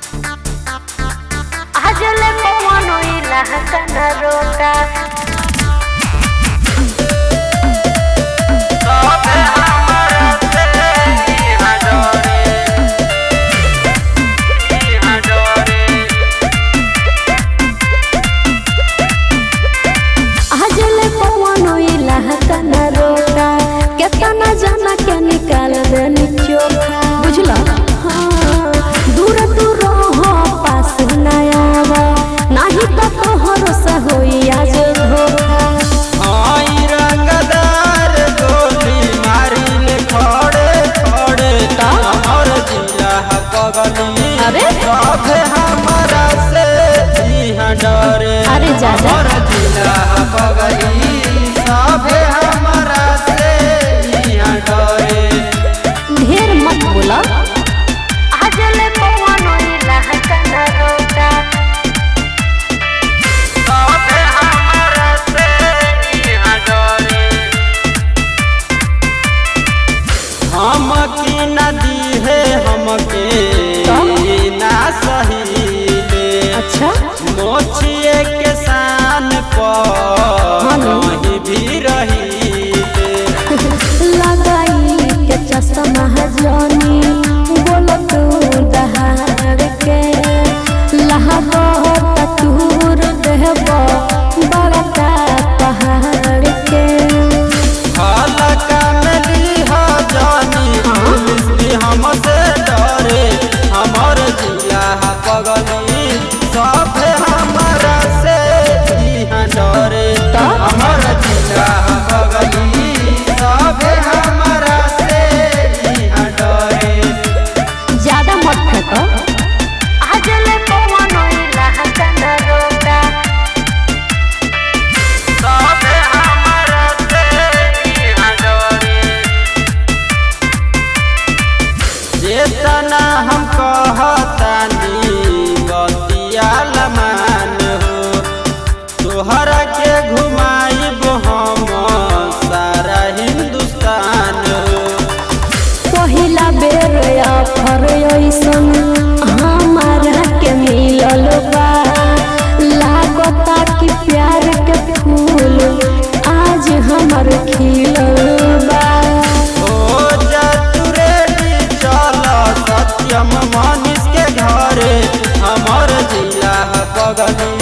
आजले पवन इला कना रोका केतना जाना के निकाल देनी चोखा बुझला। हाँ दूर दूर हो पास नयावा नहीं तो तोहर से होई आज धोखा। हाई रंगदार गोली मारी ले खड़े खड़े हमर जिला पगली। अरे सब हमारा से इहां डरे। अरे जाजा हमर जिला पगली सब हमारा से इहां डरे। ढेर मत बोला। आजले पवन इला कना रोका सब हमारा से इहां डरे। हमकी नदी है हमके ना सही ले। अच्छा मोचिए के शान पर कहीं भी रही लगाई के चश्मा जानी बोल तू दहाड़ के लहबो तूर देहबो बड़का पहाड़ के। हलका में लिहा जानी पुलिस भी हमसे डरे। हमर जिला पगली सब हमारा से इहां डरे। हमर जिला पगली सब हमारा से इहां डरे। ज्यादा मत फेंको। आजले पवन इला कना रोका सब हमारा से इहां डरे। जेतना हम कहतानी बतिया लमान हो तोहरा के घुमाइब हम सारा हिंदुस्तान हो। पहिला बेर ऑफर ऐसन हमारा के मिलल बा लागता कि प्यार के फूल आज हमर खिलल बा। ओ जतुरेडी चल सत्यम मनीष के घरे। हमर जिला पगली